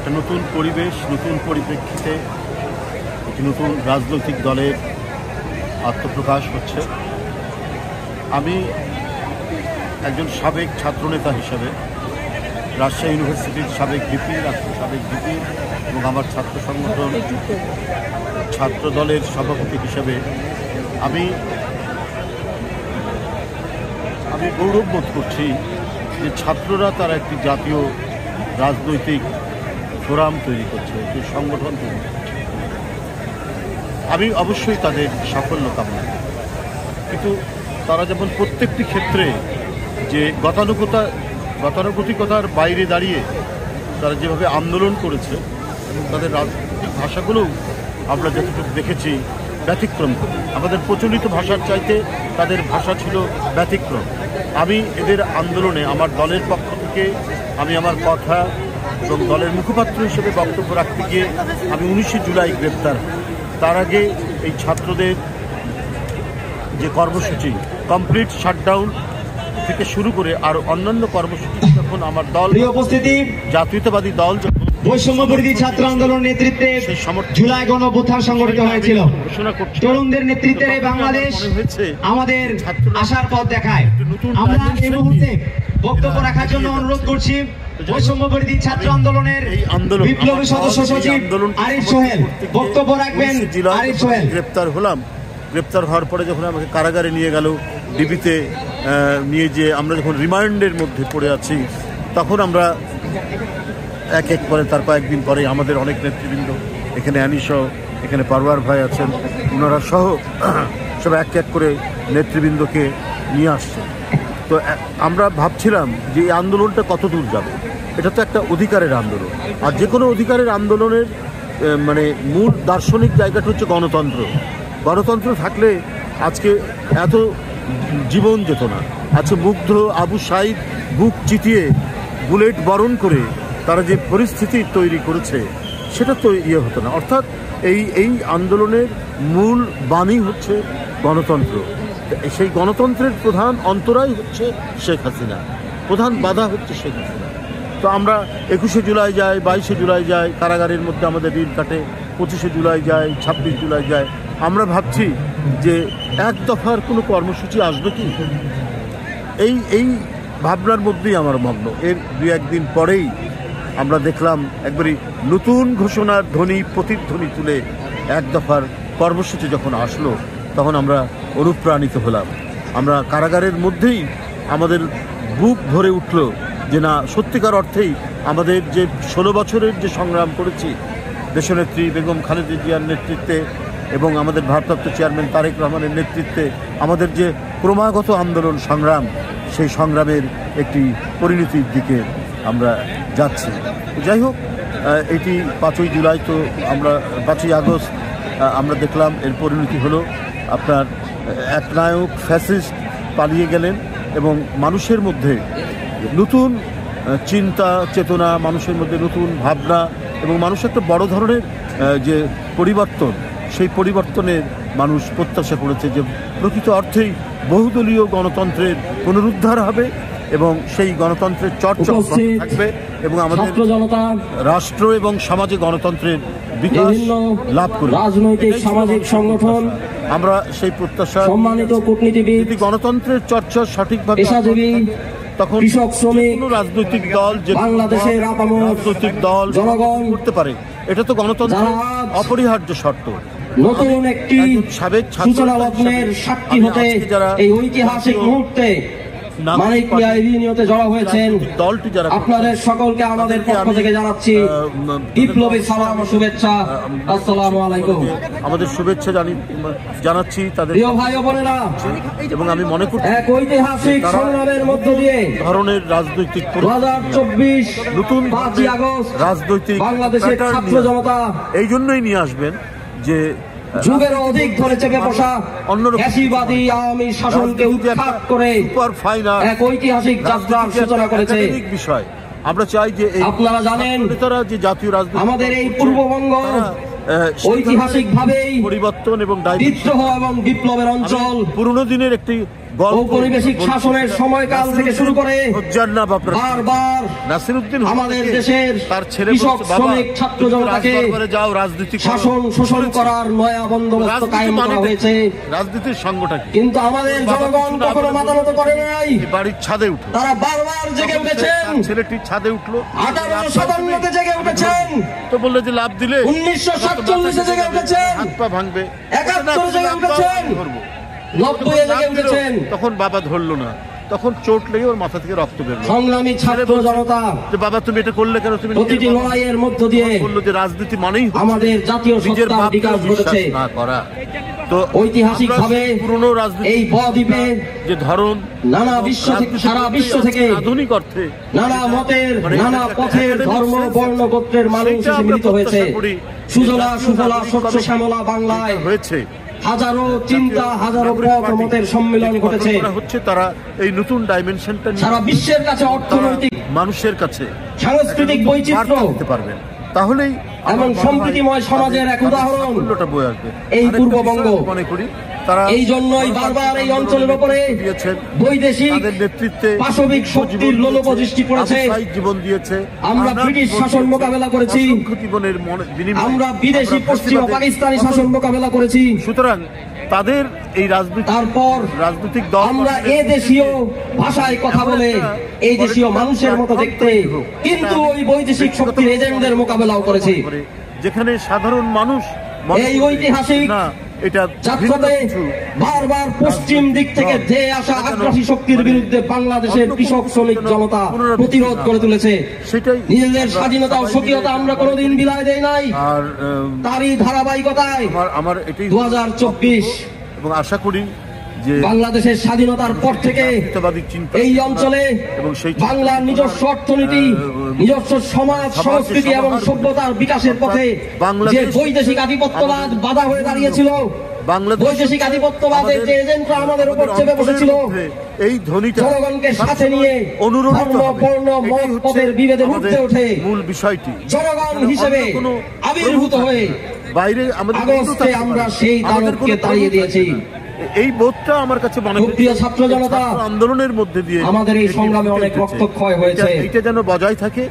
একটা নতুন পরিবেশ, নতুন পরিপ্রেক্ষিতে একটি নতুন রাজনৈতিক দলের আত্মপ্রকাশ হচ্ছে। আমি একজন সাবেক ছাত্রনেতা হিসেবে রাজশাহী ইউনিভার্সিটির সাবেক ভিপি, সাবেক ভিপি এবং আমার ছাত্র সংগঠন ছাত্র দলের সভাপতি হিসেবে আমি গৌরব বোধ করছি যে ছাত্ররা তারা একটি জাতীয় রাজনৈতিক ফোরাম তৈরি করছে, একটি সংগঠন তৈরি করছে। আমি অবশ্যই তাদের সাফল্য কামনা করি, কিন্তু তারা যেমন প্রত্যেকটি ক্ষেত্রে যে গতানুগতিকতার বাইরে দাঁড়িয়ে তারা যেভাবে আন্দোলন করেছে এবং তাদের রাজনৈতিক ভাষাগুলোও আমরা যতটুকু দেখেছি ব্যতিক্রম করে। আমাদের প্রচলিত ভাষার চাইতে তাদের ভাষা ছিল ব্যতিক্রম। আমি এদের আন্দোলনে আমার দলের পক্ষ থেকে আমি আমার কথা এবং দলের মুখপাত্র হিসেবে বক্তব্য রাখতে গিয়ে আমি 19 জুলাই গ্রেপ্তার। তার আগে এই ছাত্রদের যে কর্মসূচি কমপ্লিট শাটডাউন থেকে শুরু করে আর অন্যান্য কর্মসূচি যখন আমার দল জাতীয়তাবাদী দল বৈষম্য বিরোধী ছাত্র আন্দোলন নেতৃত্বে জুলাই গণঅভ্যুত্থান সংগঠিত হয়েছিল। তরুণদের নেতৃত্বে বাংলাদেশ আমাদের আশার পথ দেখায়। আমরা এই মুহূর্তে বক্তব্য রাখার জন্য অনুরোধ করছি বৈষম্য বিরোধী ছাত্র আন্দোলনের বিপ্লবী সদস্য সচিব আরিফ সোহেল। বক্তব্য রাখবেন আরিফ সোহেল। গ্রেপ্তার হওয়ার পরে যখন আমাকে কারাগারে নিয়ে গেল, ডিবিতে নিয়ে যে আমরা যখন রিমান্ডের মধ্যে পড়ে আছি, তখন আমরা এক এক করে তার কয়েকদিন পরে আমাদের অনেক নেতৃবৃন্দ, এখানে অ্যানিসহ, এখানে পারওয়ার ভাই আছেন, ওনারা সহ সব এক এক করে নেতৃবৃন্দকে নিয়ে আসছে। তো আমরা ভাবছিলাম যে এই আন্দোলনটা কত দূর যাবে। এটা তো একটা অধিকারের আন্দোলন, আর যে কোনো অধিকারের আন্দোলনের মানে মূল দার্শনিক জায়গাটা হচ্ছে গণতন্ত্র। গণতন্ত্র থাকলে আজকে এত জীবন যেত না। আজকে মুগ্ধ আবু সাইদ বুক চিতিয়ে বুলেট বরণ করে তারা যে পরিস্থিতি তৈরি করেছে সেটা তো হতো না। অর্থাৎ এই আন্দোলনের মূল বাণী হচ্ছে গণতন্ত্র। সেই গণতন্ত্রের প্রধান অন্তরায় হচ্ছে শেখ হাসিনা, প্রধান বাধা হচ্ছে শেখ হাসিনা। তো আমরা 21শে জুলাই যাই, 22শে জুলাই যাই, কারাগারের মধ্যে আমাদের দিন কাটে, 25শে জুলাই যাই, 26 জুলাই যাই। আমরা ভাবছি যে এক দফার কোনো কর্মসূচি আসবে কি, এই ভাবনার মধ্যেই আমার মগ্ন। এর 2-1 দিন পরেই আমরা দেখলাম একবারই নতুন ঘোষণার ধ্বনি, প্রতিধ্বনি তুলে এক দফার কর্মসূচি যখন আসলো, তখন আমরা অনুপ্রাণিত হলাম। আমরা কারাগারের মধ্যেই আমাদের বুক ভরে উঠল যে না, সত্যিকার অর্থেই আমাদের যে 16 বছরের যে সংগ্রাম করেছি দেশনেত্রী বেগম খালেদা জিয়ার নেতৃত্বে এবং আমাদের ভারপ্রাপ্ত চেয়ারম্যান তারেক রহমানের নেতৃত্বে আমাদের যে ক্রমাগত আন্দোলন সংগ্রাম, সেই সংগ্রামের একটি পরিণতির দিকে আমরা যাচ্ছি। যাই হোক, এটি 5ই জুলাই, তো আমরা 5ই আগস্ট আমরা দেখলাম এর পরিণতি হলো আপনার এক নায়ক ফ্যাসিস্ট পালিয়ে গেলেন এবং মানুষের মধ্যে নতুন চিন্তা চেতনা, মানুষের মধ্যে নতুন ভাবনা এবং মানুষ একটা বড় ধরনের যে পরিবর্তন, সেই পরিবর্তনের মানুষ প্রত্যাশা করেছে যে প্রকৃত অর্থেই বহুদলীয় গণতন্ত্রের পুনরুদ্ধার হবে এবং সেই গণতন্ত্রের চর্চা থাকবে এবং আমাদের রাষ্ট্র এবং সমাজে গণতন্ত্রের বিকাশ লাভ করবে। রাজনৈতিক সামাজিক সংগঠন আমরা সেই প্রত্যাশা, সম্মানিত কূটনীতিবিদ, যদি গণতন্ত্রের চর্চা সঠিকভাবে তখন শ্রমিক রাজনৈতিক দল যে বাংলাদেশের রাজনৈতিক দল জনগণ করতে পারে, এটা তো গণতন্ত্রের অপরিহার্য শর্ত। নতুন একটি সাবেক সূচনা লগ্নের সাক্ষী হতে এই ঐতিহাসিক মুহূর্তে মানিকমিয়া ইউনিয়নে জড়ো হয়েছেন দলটি যারা, আপনাদের সকলকে আমাদের পক্ষ থেকে জানাচ্ছি বিপ্লবী সালাম ও শুভেচ্ছা। আসসালামু আলাইকুম। আমাদের শুভেচ্ছা জানাচ্ছি তাদের প্রিয় ভাই ও বোনেরা, এবং আমি মনে করছি এক ঐতিহাসিক সংগ্রামের মধ্য দিয়ে ধরনের রাজনৈতিক 2024 নতুন 5ই আগস্ট রাজনৈতিক বাংলাদেশের ছাত্র জনতা এই জন্যই নিয়ে আসবেন যে যুগের অধিক ধরে চেপে বসা ফ্যাসিবাদী আওয়ামী শাসনকে উৎখাত করে এক ঐতিহাসিক যাত্রার সূচনা করেছে। বিষয় আমরা চাই যে আপনারা জানেন যে জাতীয় রাজনীতি আমাদের এই পূর্ববঙ্গ ঐতিহাসিক ভাবেই পরিবর্তন এবং বিদ্রোহ এবং বিপ্লবের অঞ্চল, পুরনো দিনের একটি ঔপনিবেশিক শাসনের সময়কাল থেকে শুরু করে বারবার নাসিরউদ্দিন আমাদের দেশের তার ছেলে কৃষক, শ্রমিক, ছাত্র জনতাকে যাও রাজনীতি শাসন শোষণ করার নয়া বন্দোবস্ত কায়েম করা হয়েছে। রাজনীতির সঙ্গটা কি? কিন্তু আমাদের জনগণ কখনো মাথা নত করে নাই। বাড়ির ছাদে উঠলো, তারা বারবার জেগে উঠেছেন। ছেলেটির ছাদে উঠলো, 1857-তে জেগে উঠেছেন, তো বললে যে লাভ দিলে 1947-এ জেগে উঠেছেন, হাত পা ভাঙবে, 71-এ জেগে উঠেছেন, 90-এ জেগে উঠেছেন। তখন বাবা ধরলো না, তখন চোট লেগে ওর মাথা থেকে রক্ত বের হলো। সংগ্রামী ছাত্র জনতা যে বাবা তুমি এটা করলে কেন? তুমি প্রতিটি লড়াইয়ের মধ্য দিয়ে বললো যে রাজনীতি মানেই আমাদের জাতীয় সত্তার বিকাশ ঘটেছে। না করা তো ঐতিহাসিক ভাবে পুরনো রাজনীতি এই বদ্বীপে যে ধরন নানা বিশ্ব থেকে, সারা বিশ্ব থেকে আধুনিক অর্থে নানা মতের, নানা পথের, ধর্ম, বর্ণ, গোত্রের মানুষ এসে মিলিত হয়েছে। সুজলা সুফলা শস্য শ্যামলা বাংলায় হয়েছে, হাজারো চিন্তা, হাজারো পথ মতের সম্মিলন ঘটেছে। হচ্ছে তারা এই নতুন ডাইমেনশনটা সারা বিশ্বের কাছে অর্থনৈতিক, মানুষের কাছে সাংস্কৃতিক বৈচিত্র্য দিতে পারবেন, তাহলেই এবং সম্প্রীতিময় সমাজের এক উদাহরণ বয়ে আসবে এই পূর্ববঙ্গ। মনে করি তারা এই জন্যই বারবার এই অঞ্চলের উপরে বৈদেশিক নেতৃত্বে পাশবিক শক্তির লোলুপদৃষ্টি পড়েছে। জীবন দিয়েছে, আমরা ব্রিটিশ শাসন মোকাবেলা করেছি, জীবনের আমরা বিদেশি পশ্চিম পাকিস্তানি শাসন মোকাবেলা করেছি। সুতরাং তাদের এই রাজনৈতিক দল আমরা এ দেশীয় ভাষায় কথা বলে এই দেশীয় মানুষের মতো দেখতে, কিন্তু ওই বৈদেশিক শক্তির এজেন্টদের মোকাবেলাও করেছি। যেখানে সাধারণ মানুষ এই ঐতিহাসিক যাত্রাতে বারবার পশ্চিম দিক থেকে ধেয়ে আসা আগ্রাসী শক্তির বিরুদ্ধে বাংলাদেশের কৃষক, শ্রমিক জনতা প্রতিরোধ করে তুলেছে। নিজেদের স্বাধীনতা ও স্বকীয়তা আমরা কোনোদিন বিলাই দেই নাই। তারই ধারাবাহিকতায় 2024 এবং আশা করি যে বাংলাদেশের স্বাধীনতার পর থেকে এই অঞ্চলে বাংলার নিজস্ব অর্থনীতি, নিজস্ব সমাজ, সংস্কৃতি এবং সভ্যতার বিকাশের পথে যে বৈদেশিক আধিপত্যবাদ বাধা হয়ে দাঁড়িয়েছিল, বৈদেশিক আধিপত্যবাদের যে এজেন্টরা আমাদের উপর চেপে বসেছিল, এই ধ্বনিটা জনগণকে সাথে নিয়ে ধর্ম, বর্ণ, মত, পদের বিভেদের ঊর্ধ্বে ওঠে মূল বিষয়টি জনগণ হিসেবে আবির্ভূত হয়ে বাইরে আগস্টে আমরা সেই দানবকে তাড়িয়ে দিয়েছি। এই বোধটা আমার কাছে মনে হয় প্রিয় ছাত্র জনতা, আন্দোলনের মধ্যে দিয়ে আমাদের এই সংগ্রামে অনেক রক্তক্ষয় হয়েছে। এটা যেন বজায় থাকে।